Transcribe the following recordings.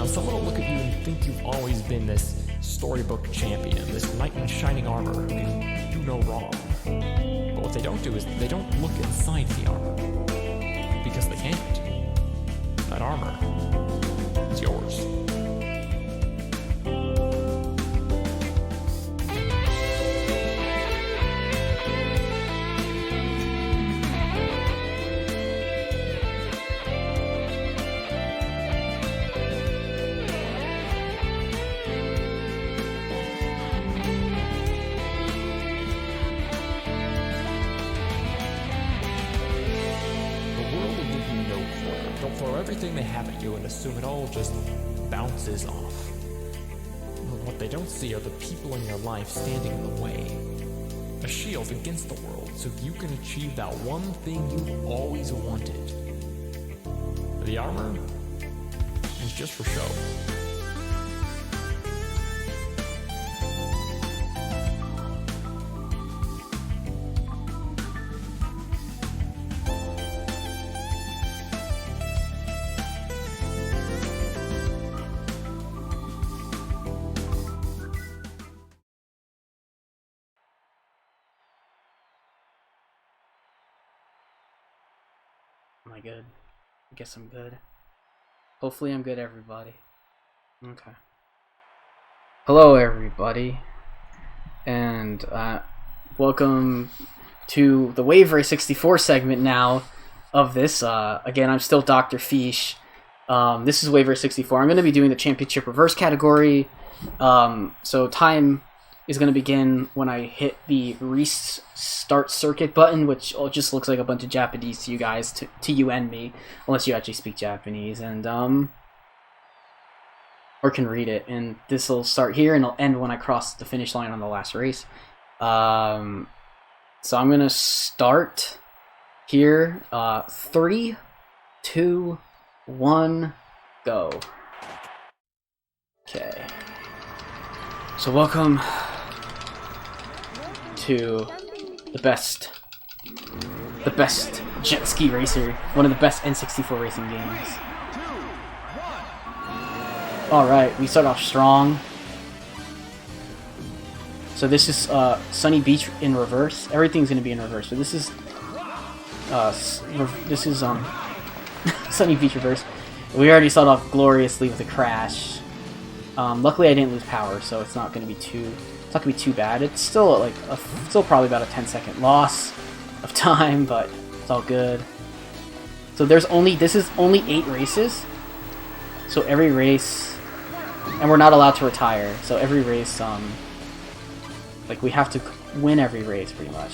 someone will look at you and think you've always been this storybook champion, this knight in shining armor who can do no wrong. But what they don't do is they don't look inside the armor. Because they can't. That armor is yours. Don't throw everything they have at you and assume it all just bounces off. What they don't see are the people in your life standing in the way. A shield against the world so you can achieve that one thing you always wanted. The armor is just for show. Am I good? I guess I'm good. Hopefully I'm good, everybody. Okay. Hello, everybody. And, welcome to the Wave Race 64 segment now of this. Again, I'm still Dr. Feesh. This is Wave Race 64. I'm going to be doing the Championship Reverse category. So time is going to begin when I hit the restart circuit button, which just looks like a bunch of Japanese to you guys, to you and me, unless you actually speak Japanese, and or can read it. And this will start here and it'll end when I cross the finish line on the last race. So I'm going to start here. 3, 2, 1, go. Okay. So welcome to the best jet ski racer, one of the best N64 racing games. Alright, we start off strong. So this is Sunny Beach in reverse. Everything's going to be in reverse, but this is Sunny Beach reverse. We already started off gloriously with a crash. Luckily I didn't lose power, so it's not going to be too bad. It's still like still probably about a 10-second loss of time, but it's all good. So this is only 8 races. So every race, and we're not allowed to retire. So every race, like we have to win every race pretty much.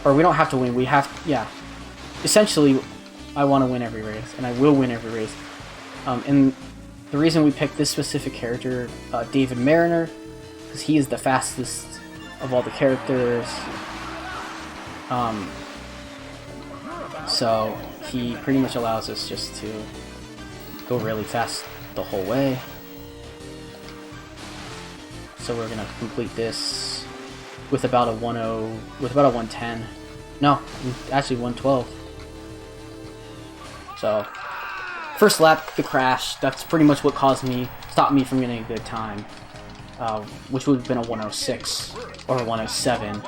Or we don't have to win. Yeah. Essentially, I want to win every race, and I will win every race. And the reason we picked this specific character, David Mariner, because he is the fastest of all the characters. So he pretty much allows us just to go really fast the whole way. So we're gonna complete this with about a 110. No, actually 112. So first lap, the crash, that's pretty much what stopped me from getting a good time, which would have been a 106 or a 107.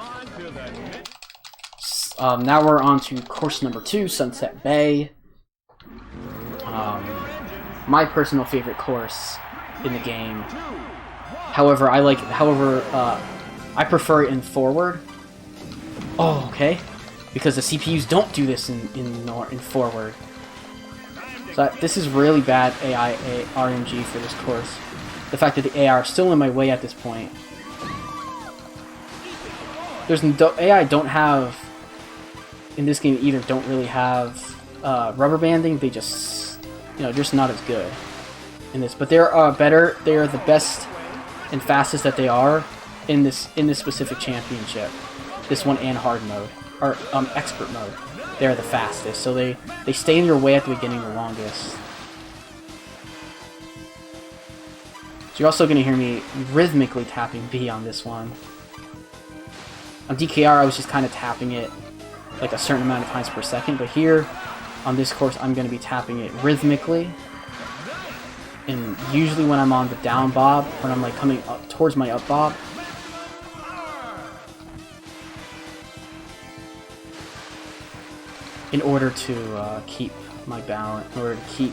Now we're on to course number 2, Sunset Bay. My personal favorite course in the game. However, I prefer it in forward. Oh, okay. Because the CPUs don't do this in forward. So this is really bad AI RNG for this course. The fact that the AI are still in my way at this point. AI don't have, in this game either, don't really have rubber banding. They just, just not as good in this. But they're better. They are the best and fastest that they are in this specific championship. This one and hard mode, or expert mode. They're the fastest, so they stay in your way at the beginning the longest. So you're also going to hear me rhythmically tapping B on this one. On DKR, I was just kind of tapping it like a certain amount of times per second, but here on this course, I'm going to be tapping it rhythmically. And usually when I'm on the down bob, when I'm like coming up towards my up bob, in order to keep my balance, in order to keep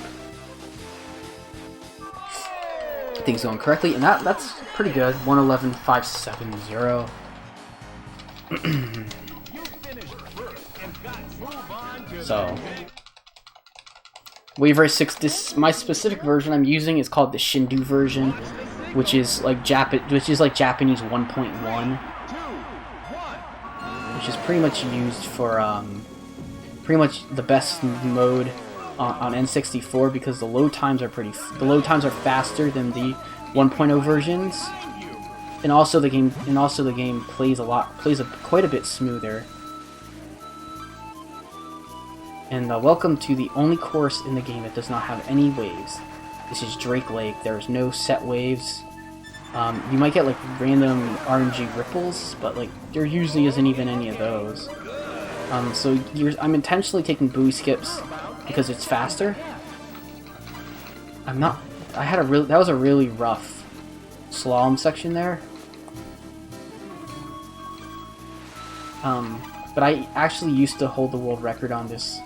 things going correctly, and that's pretty good. 111.570. So, Wave Race 6. This my specific version I'm using is called the Shindu version, which is like Japanese 1.1, which is pretty much used for pretty much the best mode on N64 because the load times are faster than the 1.0 versions, and also the game plays quite a bit smoother. And welcome to the only course in the game that does not have any waves. This is Drake Lake. There's no set waves. You might get like random RNG ripples, but like there usually isn't even any of those. I'm intentionally taking buoy skips because it's faster. That was a really rough slalom section there. But I actually used to hold the world record on this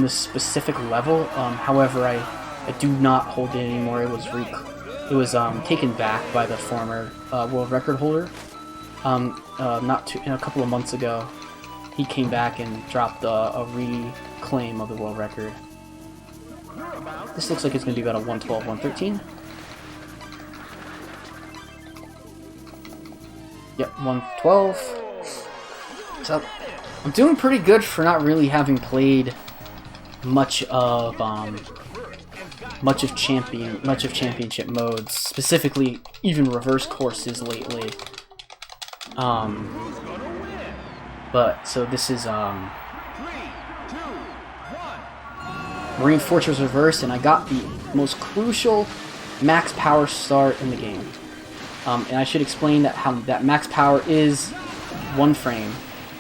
specific level. However, I do not hold it anymore. It was taken back by the former world record holder. A couple of months ago, he came back and dropped a reclaim of the world record. This looks like it's going to be about a 112, 113. Yep, 112. So I'm doing pretty good for not really having played much of championship modes, specifically even reverse courses lately. But so this is Marine Fortress Reverse, and I got the most crucial max power start in the game. And I should explain that max power is one frame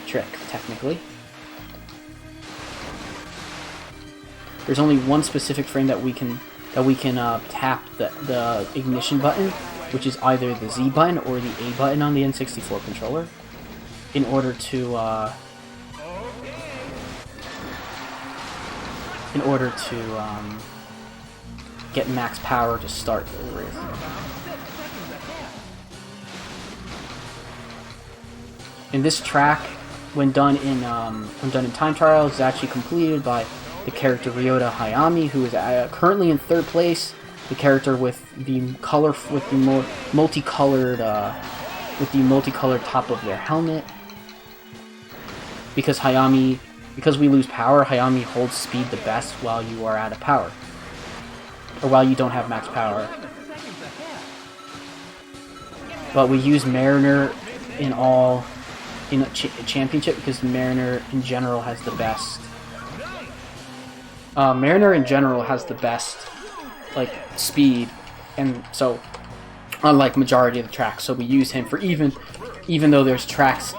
trick technically. There's only one specific frame that we can tap the ignition button, which is either the Z button or the A button on the N64 controller, in order to get max power to start the race. And this track, when done in time trials, is actually completed by the character Ryota Hayami, who is currently in 3rd place. The character with the multicolored top of their helmet. Because we lose power, Hayami holds speed the best while you are out of power, or while you don't have max power. But we use Mariner in a championship because Mariner in general has the best. Like speed, and so unlike majority of the tracks, so we use him for even though there's tracks,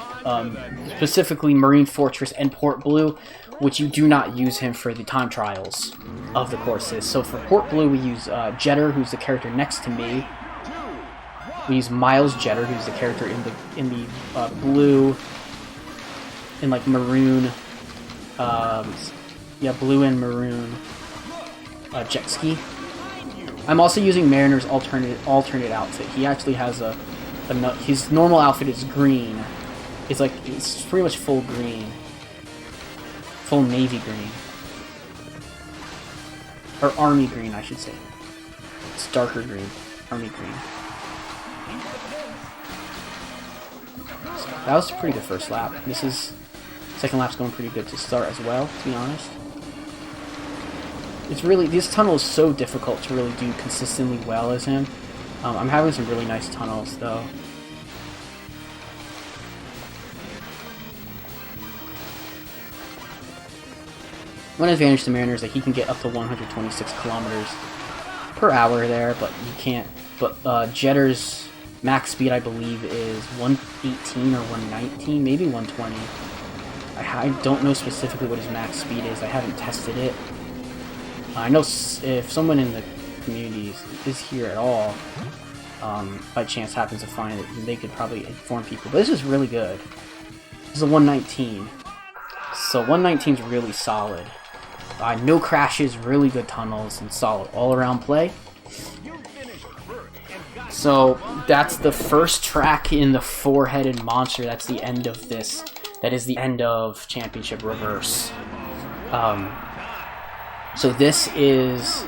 specifically Marine Fortress and Port Blue, which you do not use him for the time trials of the courses. So for Port Blue, we use Jetter, who's the character next to me. We use Miles Jetter, who's the character in the blue, in like maroon, blue and maroon jet ski. I'm also using Mariner's alternate outfit. He actually has his normal outfit is green. It's pretty much full green, full navy green, or army green, I should say. It's darker green, army green. So that was a pretty good first lap. Second lap's going pretty good to start as well, to be honest. This tunnel is so difficult to really do consistently well as him. I'm having some really nice tunnels though. One advantage to Mariner is that he can get up to 126 kilometers per hour there, but you can't. But Jetter's max speed, I believe, is 118 or 119, maybe 120. I don't know specifically what his max speed is. I haven't tested it. I know if someone in the communities is here at all, by chance happens to find it, they could probably inform people. But this is really good. This is a 119. So 119 is really solid. No crashes, really good tunnels, and solid all-around play. So that's the first track in the four-headed monster. That's the end of this. That is the end of Championship Reverse. So this is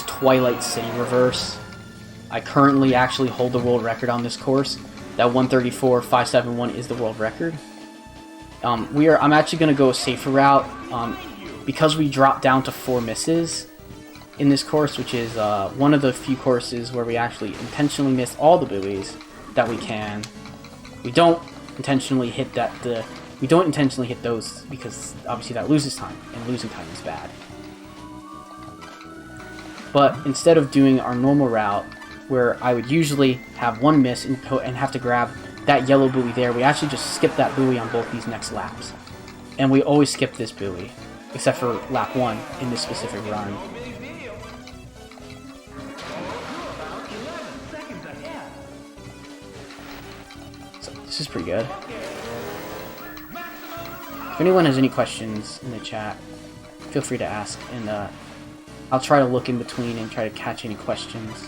Twilight City Reverse. I currently actually hold the world record on this course. That 134.571 is the world record. I'm actually going to go a safer route, because we dropped down to 4 misses in this course, which is one of the few courses where we actually intentionally miss all the buoys that we can. We don't intentionally hit those because obviously that loses time, and losing time is bad. But instead of doing our normal route, where I would usually have one miss and have to grab that yellow buoy there, we actually just skip that buoy on both these next laps. And we always skip this buoy, except for lap 1 in this specific run. So this is pretty good. If anyone has any questions in the chat, feel free to ask, and I'll try to look in between and try to catch any questions.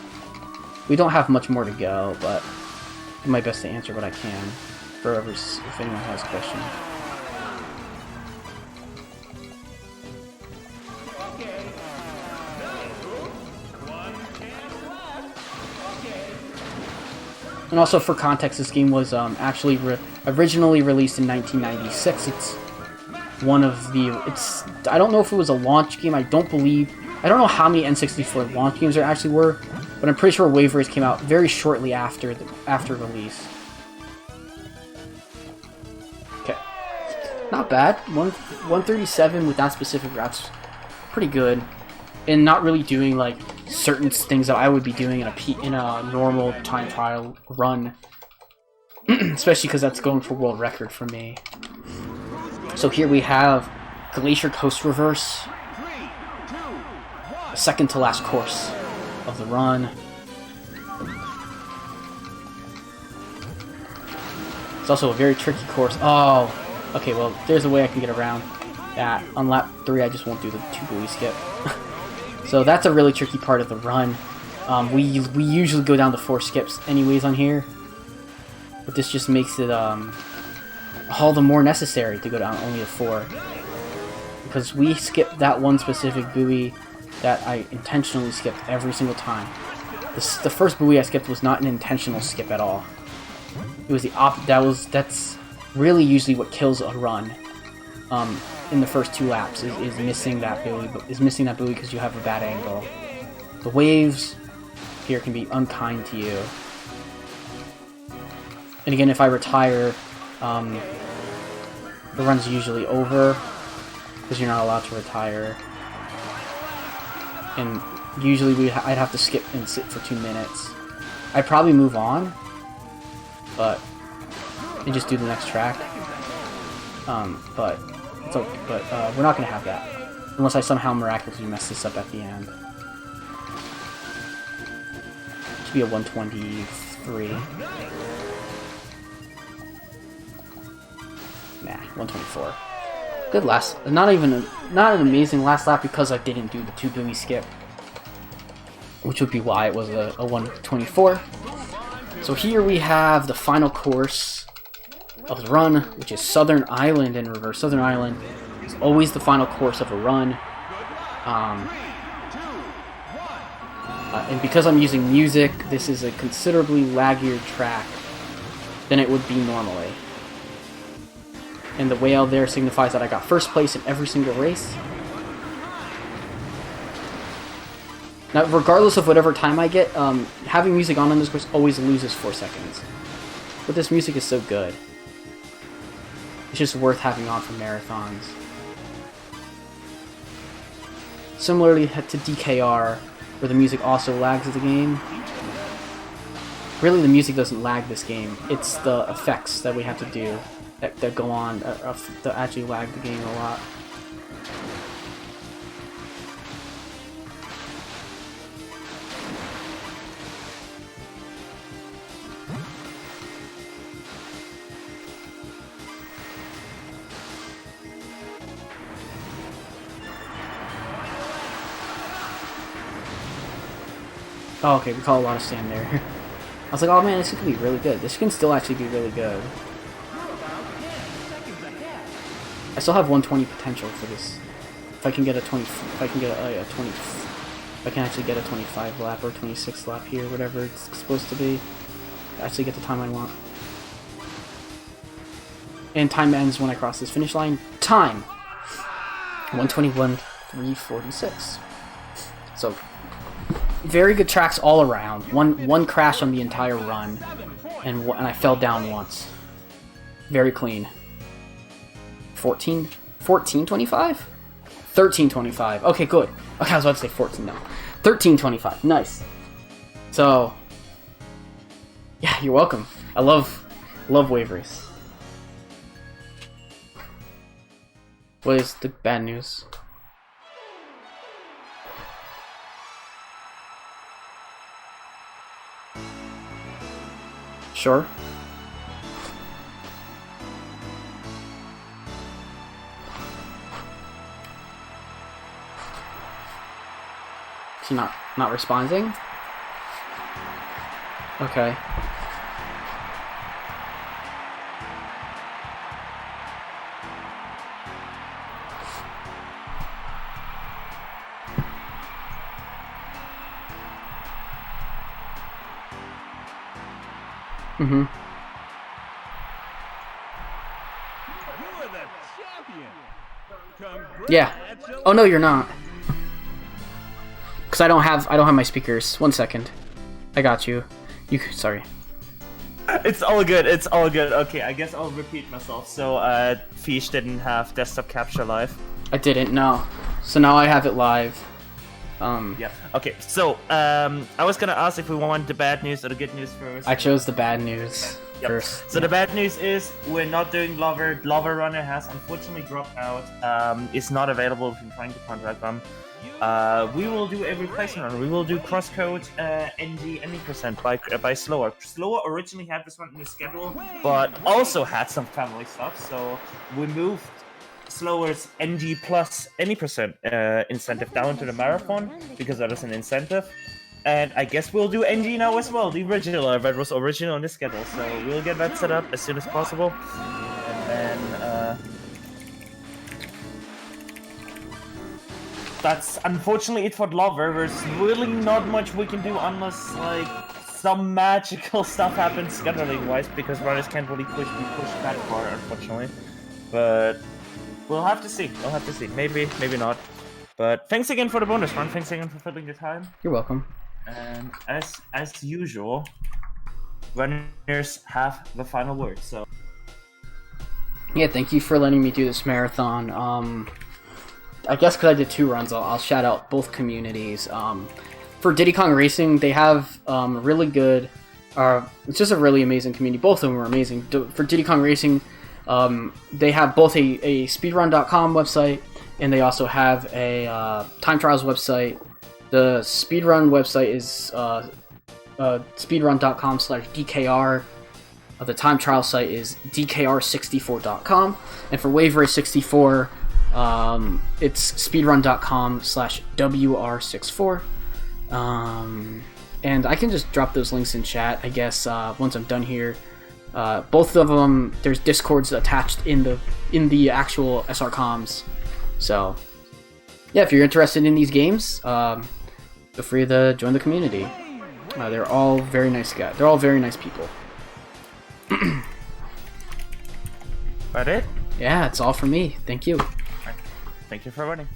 We don't have much more to go, but I'll do my best to answer what I can for others if anyone has questions. And also for context, this game was actually originally released in 1996. It's one of the... I don't know if it was a launch game. I don't know how many N64 launch games there actually were, but I'm pretty sure Wave Race came out very shortly after release. Okay, not bad. 137 with that specific route's pretty good, and not really doing like certain things that I would be doing in a normal time trial run, especially because that's going for world record for me. So here we have Glacier Coast Reverse, the second to last course of the run. It's also a very tricky course. Oh, okay, well, there's a way I can get around that. On lap 3, I just won't do the 2 buoy skip. So that's a really tricky part of the run. We usually go down to 4 skips anyways on here, but this just makes it all the more necessary to go down only to 4. Because we skipped that one specific buoy that I intentionally skipped every single time. The first buoy I skipped was not an intentional skip at all. It was the that's really usually what kills a run. In the first 2 laps is missing that buoy, because you have a bad angle. The waves here can be unkind to you. And again, if I retire, the run's usually over, because you're not allowed to retire. And usually I'd have to skip and sit for 2 minutes. I'd probably move on, and just do the next track. But it's okay. But we're not gonna have that unless I somehow miraculously mess this up at the end. It should be a 123. Nah, 124. Good last. Not an amazing last lap because I didn't do the 2 buoy skip, which would be why it was a 124. So here we have the final course of the run, which is Southern Island in reverse. Southern Island is always the final course of a run. And because I'm using music, this is a considerably laggier track than it would be normally. And the whale there signifies that I got first place in every single race. Now, regardless of whatever time I get, having music on this course always loses 4 seconds. But this music is so good. It's just worth having on for marathons. Similarly to DKR, where the music also lags the game. Really, the music doesn't lag this game. It's the effects that we have to do that go on that actually lag the game a lot. Oh, okay, we caught a lot of sand there. I was like, oh man, this could be really good. This can still actually be really good. I still have 120 potential for this. If I can get a 20, if I can get a 20, if I can actually get a 25 lap or 26 lap here, whatever it's supposed to be, actually get the time I want. And time ends when I cross this finish line. Time! 121.346. So, very good tracks all around. One crash on the entire run, and I fell down once. Very clean. 14.25? 13.25. Okay, good. Okay, I was about to say 14 now. 13.25. Nice. So, yeah, you're welcome. I love wave race. What is the bad news? Sure. Is he not responding? Okay. Mm-hmm. You are the champion. Yeah. Oh no, you're not. Cause I don't have my speakers. 1 second. I got you. Sorry. It's all good. It's all good. Okay, I guess I'll repeat myself. So, Feesh didn't have desktop capture live. I didn't. No. So now I have it live. Yeah. Okay. So, I was gonna ask if we want the bad news or the good news first. I chose the bad news first. So the bad news is we're not doing Lover. Lover Runner has unfortunately dropped out. It's not available. We've been trying to contact them. We will do a replacement run. We will do crosscode NG any percent by Slower. Slower originally had this one in the schedule, but also had some family stuff. So we moved Slower's NG plus any percent incentive down to the marathon because that is an incentive. And I guess we'll do NG now as well, the original that was original on the schedule. So we'll get that set up as soon as possible. And then that's unfortunately it for Lover. There's really not much we can do unless like some magical stuff happens scheduling wise, because runners can't really push that far, unfortunately. But we'll have to see. We'll have to see. Maybe, maybe not. But thanks again for the bonus run. Thanks again for filling your time. You're welcome. And as usual, runners have the final word. So yeah, thank you for letting me do this marathon. I guess because I did 2 runs, I'll shout out both communities. For Diddy Kong Racing, they have really good. It's just a really amazing community. Both of them are amazing. For Diddy Kong Racing, they have both a speedrun.com website, and they also have a time trials website. The speedrun website is speedrun.com/DKR. The time trial site is DKR64.com. And for Wave Race 64, it's speedrun.com/WR64. And I can just drop those links in chat, I guess, once I'm done here. Both of them, there's Discords attached in the actual SR comms. So, yeah, if you're interested in these games, feel free to join the community. They're all very nice guys. They're all very nice people. that it? Yeah, it's all from me. Thank you. Thank you for running.